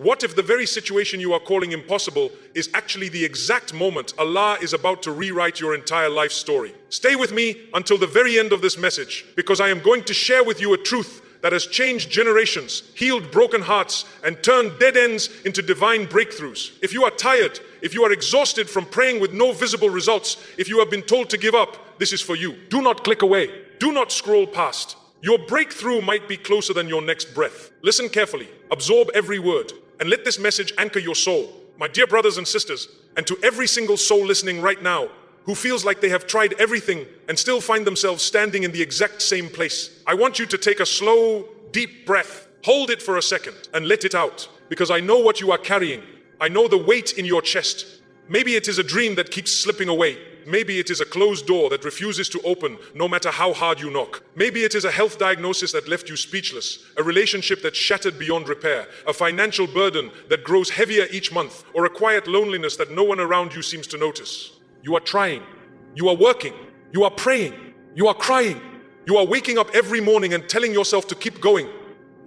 What if the very situation you are calling impossible is actually the exact moment Allah is about to rewrite your entire life story? Stay with me until the very end of this message, because I am going to share with you a truth that has changed generations, healed broken hearts, and turned dead ends into divine breakthroughs. If you are tired, if you are exhausted from praying with no visible results, if you have been told to give up, this is for you. Do not click away. Do not scroll past. Your breakthrough might be closer than your next breath. Listen carefully, absorb every word, and let this message anchor your soul. My dear brothers and sisters, and to every single soul listening right now, who feels like they have tried everything and still find themselves standing in the exact same place, I want you to take a slow, deep breath, hold it for a second, and let it out. Because I know what you are carrying. I know the weight in your chest. Maybe it is a dream that keeps slipping away. Maybe it is a closed door that refuses to open no matter how hard you knock. Maybe it is a health diagnosis that left you speechless, a relationship that shattered beyond repair, a financial burden that grows heavier each month, or a quiet loneliness that no one around you seems to notice. You are trying, you are working, you are praying, you are crying, you are waking up every morning and telling yourself to keep going,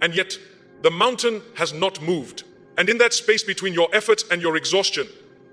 and yet the mountain has not moved. And in that space between your effort and your exhaustion,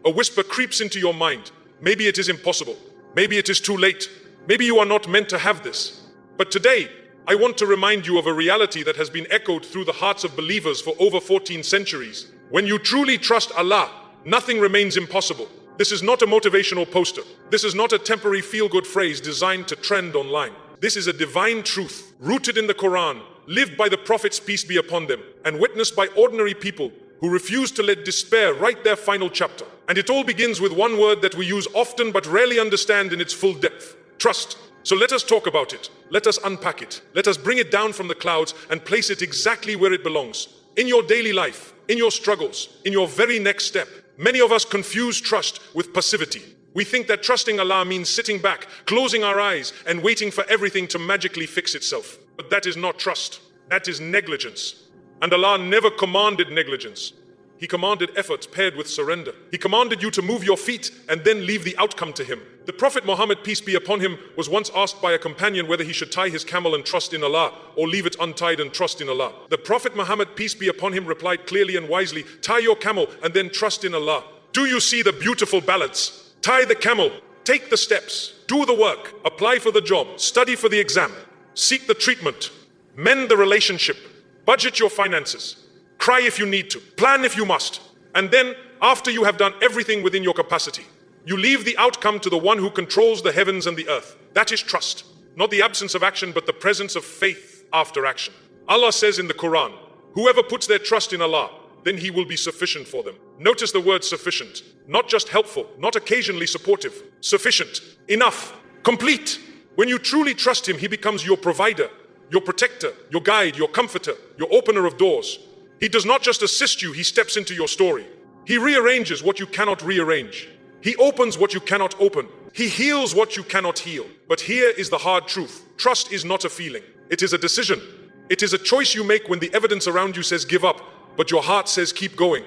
a whisper creeps into your mind. Maybe it is impossible. Maybe it is too late. Maybe you are not meant to have this. But today, I want to remind you of a reality that has been echoed through the hearts of believers for over 14 centuries. When you truly trust Allah, nothing remains impossible. This is not a motivational poster. This is not a temporary feel-good phrase designed to trend online. This is a divine truth, rooted in the Quran, lived by the prophets, peace be upon them, and witnessed by ordinary people who refuse to let despair write their final chapter. And it all begins with one word that we use often but rarely understand in its full depth: trust. So let us talk about it. Let us unpack it. Let us bring it down from the clouds and place it exactly where it belongs. In your daily life, in your struggles, in your very next step. Many of us confuse trust with passivity. We think that trusting Allah means sitting back, closing our eyes, and waiting for everything to magically fix itself. But that is not trust. That is negligence. And Allah never commanded negligence. He commanded effort paired with surrender. He commanded you to move your feet and then leave the outcome to Him. The Prophet Muhammad, peace be upon him, was once asked by a companion whether he should tie his camel and trust in Allah, or leave it untied and trust in Allah. The Prophet Muhammad, peace be upon him, replied clearly and wisely, tie your camel and then trust in Allah. Do you see the beautiful balance? Tie the camel, take the steps, do the work, apply for the job, study for the exam, seek the treatment, mend the relationship, budget your finances, cry if you need to, plan if you must, and then, after you have done everything within your capacity, you leave the outcome to the one who controls the heavens and the earth. That is trust. Not the absence of action, but the presence of faith after action. Allah says in the Quran, whoever puts their trust in Allah, then He will be sufficient for them. Notice the word sufficient. Not just helpful, not occasionally supportive. Sufficient, enough, complete. When you truly trust Him, He becomes your provider, your protector, your guide, your comforter, your opener of doors. He does not just assist you, He steps into your story. He rearranges what you cannot rearrange. He opens what you cannot open. He heals what you cannot heal. But here is the hard truth. Trust is not a feeling. It is a decision. It is a choice you make when the evidence around you says give up, but your heart says keep going.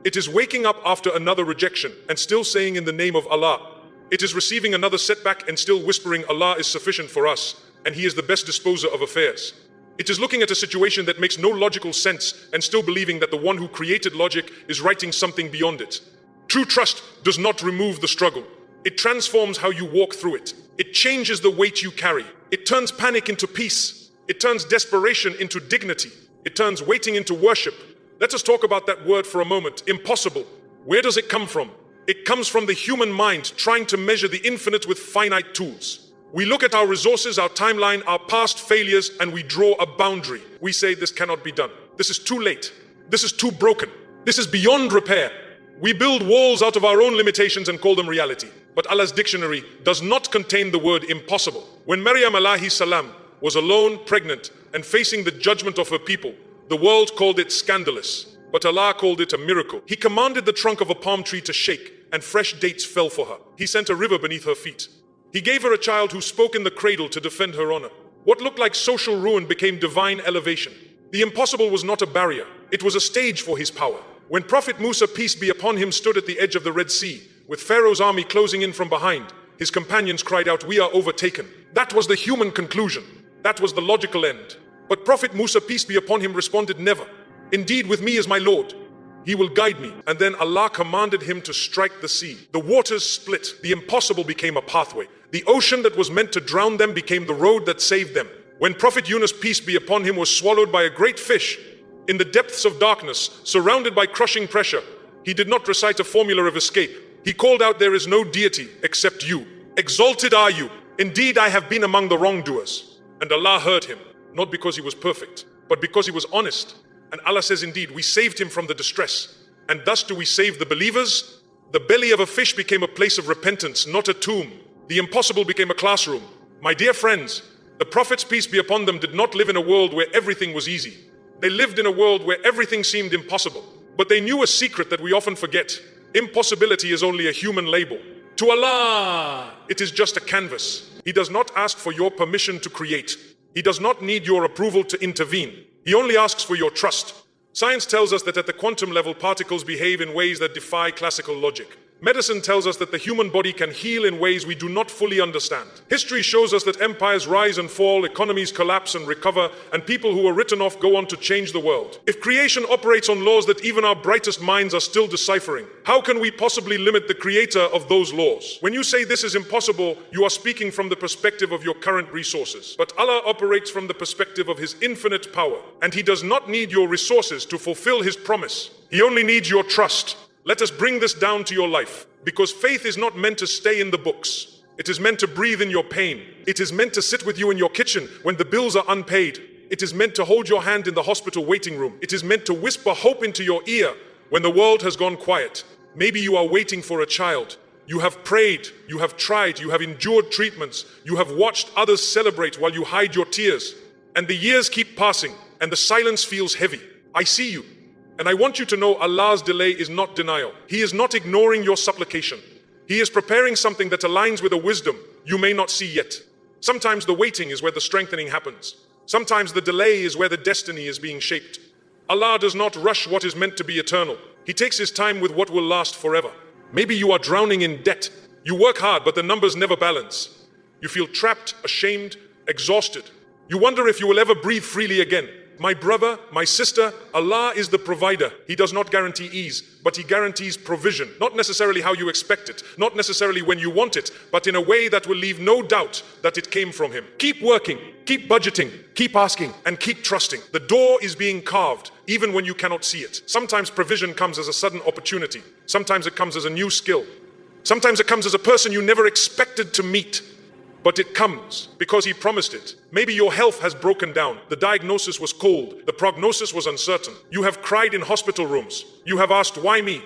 It is waking up after another rejection and still saying in the name of Allah. It is receiving another setback and still whispering Allah is sufficient for us and He is the best disposer of affairs. It is looking at a situation that makes no logical sense and still believing that the one who created logic is writing something beyond it. True trust does not remove the struggle. It transforms how you walk through it. It changes the weight you carry. It turns panic into peace. It turns desperation into dignity. It turns waiting into worship. Let us talk about that word for a moment. Impossible. Where does it come from? It comes from the human mind trying to measure the infinite with finite tools. We look at our resources, our timeline, our past failures, and we draw a boundary. We say this cannot be done. This is too late. This is too broken. This is beyond repair. We build walls out of our own limitations and call them reality. But Allah's dictionary does not contain the word impossible. When Maryam alayhi salam was alone, pregnant, and facing the judgment of her people, the world called it scandalous, but Allah called it a miracle. He commanded the trunk of a palm tree to shake, and fresh dates fell for her. He sent a river beneath her feet. He gave her a child who spoke in the cradle to defend her honor. What looked like social ruin became divine elevation. The impossible was not a barrier. It was a stage for His power. When Prophet Musa, peace be upon him, stood at the edge of the Red Sea, with Pharaoh's army closing in from behind, his companions cried out, "We are overtaken." That was the human conclusion. That was the logical end. But Prophet Musa, peace be upon him, responded, "Never. Indeed, with me is my Lord. He will guide me. And then Allah commanded him to strike the sea. The waters split. The impossible became a pathway. The ocean that was meant to drown them became the road that saved them. When Prophet Yunus, peace be upon him, was swallowed by a great fish in the depths of darkness, surrounded by crushing pressure, he did not recite a formula of escape. He called out, "There is no deity except you. Exalted are you. Indeed, I have been among the wrongdoers." And Allah heard him, not because he was perfect, but because he was honest. And Allah says, indeed, we saved him from the distress. And thus do we save the believers. The belly of a fish became a place of repentance, not a tomb. The impossible became a classroom. My dear friends, the prophets, peace be upon them, did not live in a world where everything was easy. They lived in a world where everything seemed impossible. But they knew a secret that we often forget. Impossibility is only a human label. To Allah, it is just a canvas. He does not ask for your permission to create. He does not need your approval to intervene. He only asks for your trust. Science tells us that at the quantum level, particles behave in ways that defy classical logic. Medicine tells us that the human body can heal in ways we do not fully understand. History shows us that empires rise and fall, economies collapse and recover, and people who were written off go on to change the world. If creation operates on laws that even our brightest minds are still deciphering, how can we possibly limit the creator of those laws? When you say this is impossible, you are speaking from the perspective of your current resources. But Allah operates from the perspective of his infinite power, and he does not need your resources to fulfill his promise. He only needs your trust. Let us bring this down to your life, because faith is not meant to stay in the books. It is meant to breathe in your pain. It is meant to sit with you in your kitchen when the bills are unpaid. It is meant to hold your hand in the hospital waiting room. It is meant to whisper hope into your ear when the world has gone quiet. Maybe you are waiting for a child. You have prayed, you have tried, you have endured treatments. You have watched others celebrate while you hide your tears. And the years keep passing, and the silence feels heavy. I see you. And I want you to know Allah's delay is not denial. He is not ignoring your supplication. He is preparing something that aligns with a wisdom you may not see yet. Sometimes the waiting is where the strengthening happens. Sometimes the delay is where the destiny is being shaped. Allah does not rush what is meant to be eternal. He takes his time with what will last forever. Maybe you are drowning in debt. You work hard, but the numbers never balance. You feel trapped, ashamed, exhausted. You wonder if you will ever breathe freely again. My brother, my sister, Allah is the provider. He does not guarantee ease, but he guarantees provision. Not necessarily how you expect it, not necessarily when you want it, but in a way that will leave no doubt that it came from him. Keep working, keep budgeting, keep asking, and keep trusting. The door is being carved, even when you cannot see it. Sometimes provision comes as a sudden opportunity. Sometimes it comes as a new skill. Sometimes it comes as a person you never expected to meet. But it comes because he promised it. Maybe your health has broken down. The diagnosis was cold. The prognosis was uncertain. You have cried in hospital rooms. You have asked, why me?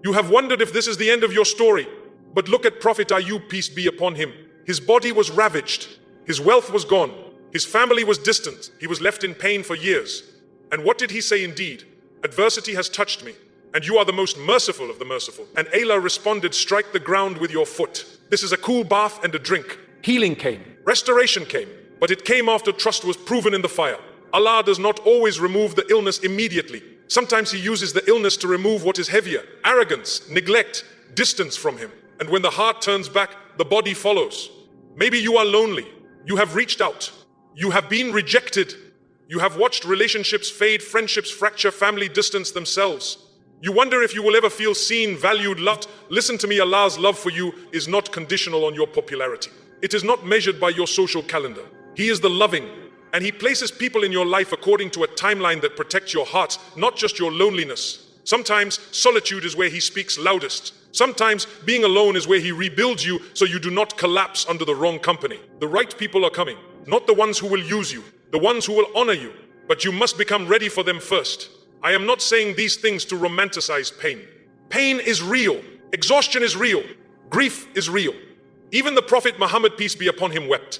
You have wondered if this is the end of your story. But look at Prophet Ayub, peace be upon him. His body was ravaged. His wealth was gone. His family was distant. He was left in pain for years. And what did he say indeed? Adversity has touched me, and you are the most merciful of the merciful. And Allah responded, strike the ground with your foot. This is a cool bath and a drink. Healing came. Restoration came. But it came after trust was proven in the fire. Allah does not always remove the illness immediately. Sometimes he uses the illness to remove what is heavier. Arrogance, neglect, distance from him. And when the heart turns back, the body follows. Maybe you are lonely. You have reached out. You have been rejected. You have watched relationships fade, friendships fracture, family distance themselves. You wonder if you will ever feel seen, valued, loved. Listen to me, Allah's love for you is not conditional on your popularity. It is not measured by your social calendar. He is the loving, and he places people in your life according to a timeline that protects your heart, not just your loneliness. Sometimes solitude is where he speaks loudest. Sometimes being alone is where he rebuilds you so you do not collapse under the wrong company. The right people are coming, not the ones who will use you, the ones who will honor you, but you must become ready for them first. I am not saying these things to romanticize pain. Pain is real. Exhaustion is real. Grief is real. Even the Prophet Muhammad, peace be upon him, wept.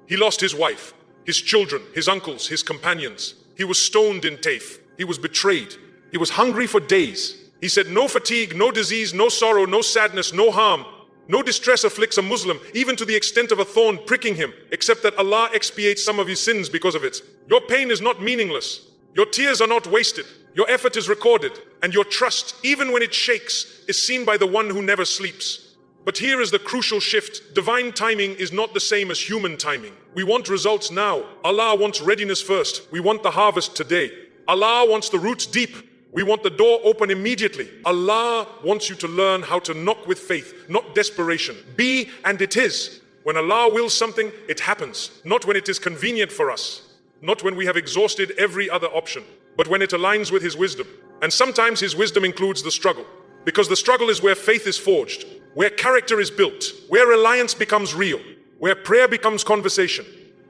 He lost his wife, his children, his uncles, his companions. He was stoned in Taif. He was betrayed. He was hungry for days. He said, no fatigue, no disease, no sorrow, no sadness, no harm, no distress afflicts a Muslim, even to the extent of a thorn pricking him, except that Allah expiates some of his sins because of it. Your pain is not meaningless. Your tears are not wasted. Your effort is recorded. And your trust, even when it shakes, is seen by the one who never sleeps. But here is the crucial shift. Divine timing is not the same as human timing. We want results now. Allah wants readiness first. We want the harvest today. Allah wants the roots deep. We want the door open immediately. Allah wants you to learn how to knock with faith, not desperation. Be and it is. When Allah wills something, it happens. Not when it is convenient for us. Not when we have exhausted every other option, but when it aligns with His wisdom. And sometimes His wisdom includes the struggle. Because the struggle is where faith is forged, where character is built, where reliance becomes real, where prayer becomes conversation,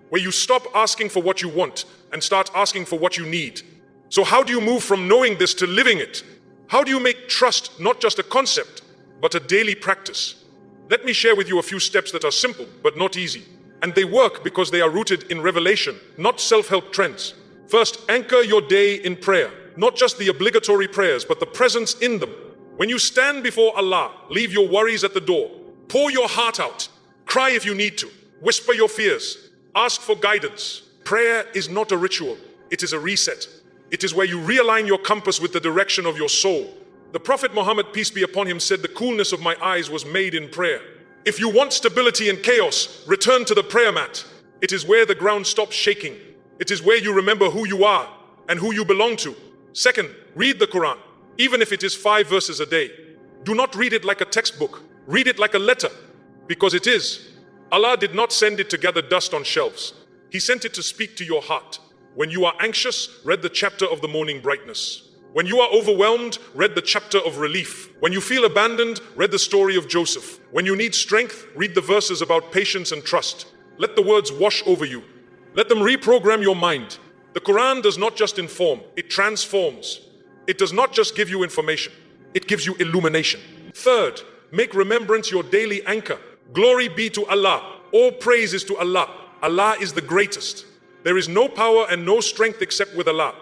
where you stop asking for what you want and start asking for what you need. So how do you move from knowing this to living it? How do you make trust not just a concept, but a daily practice? Let me share with you a few steps that are simple, but not easy. And they work because they are rooted in revelation, not self-help trends. First, anchor your day in prayer. Not just the obligatory prayers, but the presence in them. When you stand before Allah, leave your worries at the door. Pour your heart out. Cry if you need to. Whisper your fears. Ask for guidance. Prayer is not a ritual. It is a reset. It is where you realign your compass with the direction of your soul. The Prophet Muhammad, peace be upon him, said, "The coolness of my eyes was made in prayer." If you want stability in chaos, return to the prayer mat. It is where the ground stops shaking. It is where you remember who you are and who you belong to. Second, read the Quran, even if it is 5 verses a day. Do not read it like a textbook. Read it like a letter, because it is. Allah did not send it to gather dust on shelves. He sent it to speak to your heart. When you are anxious, read the chapter of the morning brightness. When you are overwhelmed, read the chapter of relief. When you feel abandoned, read the story of Joseph. When you need strength, read the verses about patience and trust. Let the words wash over you. Let them reprogram your mind. The Quran does not just inform, it transforms. It does not just give you information, it gives you illumination. Third, make remembrance your daily anchor. Glory be to Allah. All praise is to Allah. Allah is the greatest. There is no power and no strength except with Allah.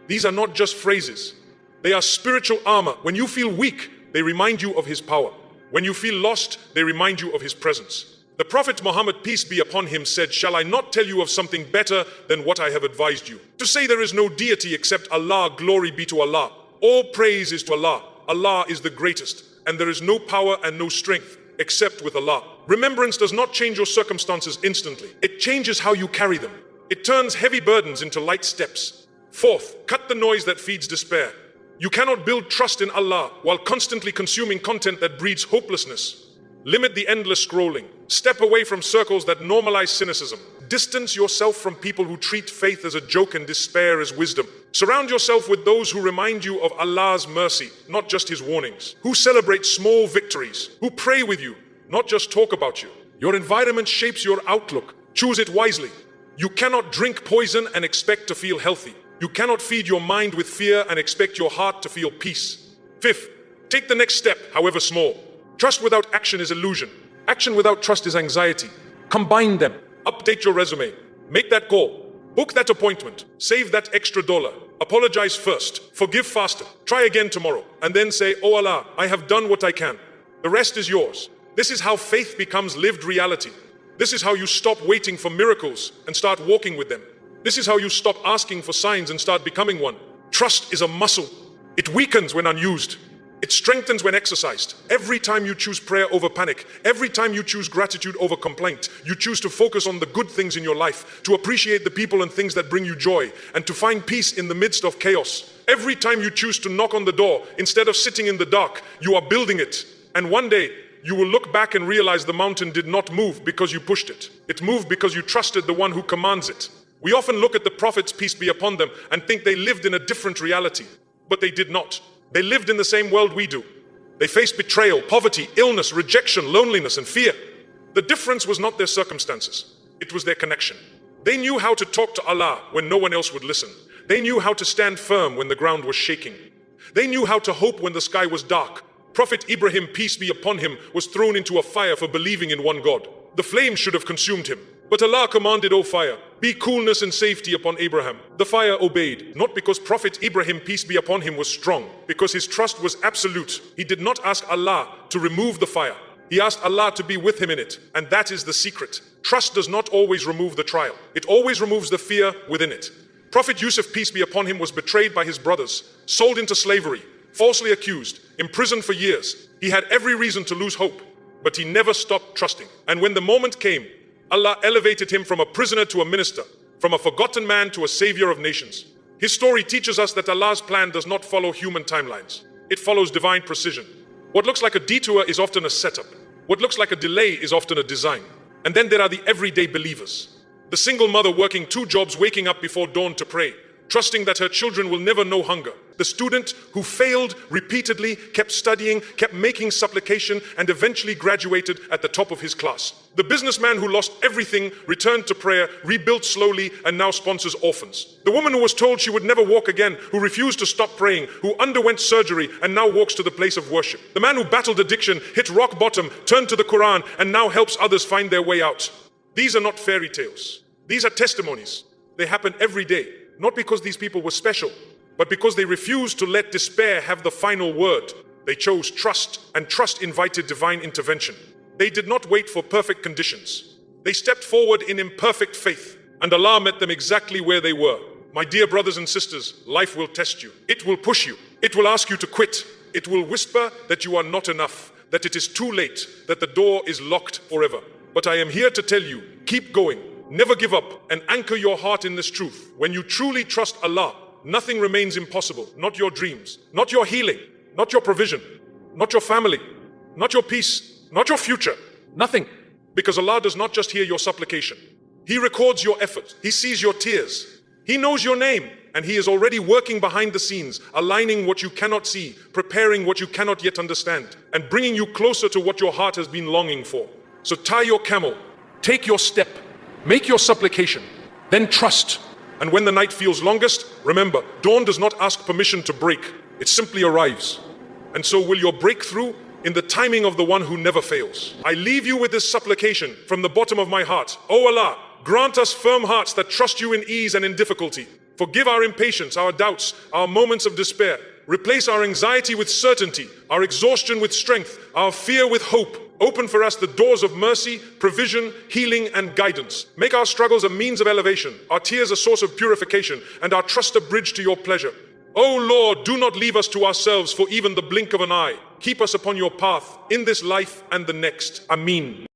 These are not just phrases. They are spiritual armor. When you feel weak, they remind you of His power. When you feel lost, they remind you of His presence. The Prophet Muhammad, peace be upon him, said, "Shall I not tell you of something better than what I have advised you? To say there is no deity except Allah, glory be to Allah. All praise is to Allah. Allah is the greatest, and there is no power and no strength except with Allah." Remembrance does not change your circumstances instantly. It changes how you carry them. It turns heavy burdens into light steps. Fourth, cut the noise that feeds despair. You cannot build trust in Allah while constantly consuming content that breeds hopelessness. Limit the endless scrolling. Step away from circles that normalize cynicism. Distance yourself from people who treat faith as a joke and despair as wisdom. Surround yourself with those who remind you of Allah's mercy, not just His warnings. Who celebrate small victories. Who pray with you, not just talk about you. Your environment shapes your outlook. Choose it wisely. You cannot drink poison and expect to feel healthy. You cannot feed your mind with fear and expect your heart to feel peace. Fifth, take the next step, however small. Trust without action is illusion. Action without trust is anxiety. Combine them. Update your resume. Make that call. Book that appointment. Save that extra $1. Apologize first. Forgive faster. Try again tomorrow. And then say, "Oh Allah, I have done what I can. The rest is yours." This is how faith becomes lived reality. This is how you stop waiting for miracles and start walking with them. This is how you stop asking for signs and start becoming one. Trust is a muscle. It weakens when unused. It strengthens when exercised. Every time you choose prayer over panic, every time you choose gratitude over complaint, you choose to focus on the good things in your life, to appreciate the people and things that bring you joy, and to find peace in the midst of chaos. Every time you choose to knock on the door, instead of sitting in the dark, you are building it. And one day, you will look back and realize the mountain did not move because you pushed it. It moved because you trusted the one who commands it. We often look at the prophets, peace be upon them, and think they lived in a different reality. But they did not. They lived in the same world we do. They faced betrayal, poverty, illness, rejection, loneliness, and fear. The difference was not their circumstances. It was their connection. They knew how to talk to Allah when no one else would listen. They knew how to stand firm when the ground was shaking. They knew how to hope when the sky was dark. Prophet Ibrahim, peace be upon him, was thrown into a fire for believing in one God. The flame should have consumed him. But Allah commanded, "O fire, be coolness and safety upon Abraham." The fire obeyed, not because Prophet Ibrahim, peace be upon him, was strong, because his trust was absolute. He did not ask Allah to remove the fire. He asked Allah to be with him in it. And that is the secret. Trust does not always remove the trial. It always removes the fear within it. Prophet Yusuf, peace be upon him, was betrayed by his brothers, sold into slavery, falsely accused, imprisoned for years. He had every reason to lose hope, but he never stopped trusting. And when the moment came, Allah elevated him from a prisoner to a minister, from a forgotten man to a savior of nations. His story teaches us that Allah's plan does not follow human timelines. It follows divine precision. What looks like a detour is often a setup. What looks like a delay is often a design. And then there are the everyday believers. The single mother working 2 jobs, waking up before dawn to pray, trusting that her children will never know hunger. The student who failed repeatedly, kept studying, kept making supplication, and eventually graduated at the top of his class. The businessman who lost everything, returned to prayer, rebuilt slowly, and now sponsors orphans. The woman who was told she would never walk again, who refused to stop praying, who underwent surgery, and now walks to the place of worship. The man who battled addiction, hit rock bottom, turned to the Quran, and now helps others find their way out. These are not fairy tales. These are testimonies. They happen every day. Not because these people were special, but because they refused to let despair have the final word. They chose trust, and trust invited divine intervention. They did not wait for perfect conditions. They stepped forward in imperfect faith, and Allah met them exactly where they were. My dear brothers and sisters, life will test you. It will push you. It will ask you to quit. It will whisper that you are not enough, that it is too late, that the door is locked forever. But I am here to tell you, keep going. Never give up, and anchor your heart in this truth. When you truly trust Allah, nothing remains impossible. Not your dreams, not your healing, not your provision, not your family, not your peace, not your future. Nothing. Because Allah does not just hear your supplication. He records your effort. He sees your tears. He knows your name, and He is already working behind the scenes, aligning what you cannot see, preparing what you cannot yet understand, and bringing you closer to what your heart has been longing for. So tie your camel, take your step, make your supplication, then trust. And when the night feels longest, remember, dawn does not ask permission to break. It simply arrives. And so will your breakthrough in the timing of the one who never fails. I leave you with this supplication from the bottom of my heart. O Allah, grant us firm hearts that trust you in ease and in difficulty. Forgive our impatience, our doubts, our moments of despair. Replace our anxiety with certainty, our exhaustion with strength, our fear with hope. Open for us the doors of mercy, provision, healing, and guidance. Make our struggles a means of elevation, our tears a source of purification, and our trust a bridge to your pleasure. O Lord, do not leave us to ourselves for even the blink of an eye. Keep us upon your path in this life and the next. Ameen.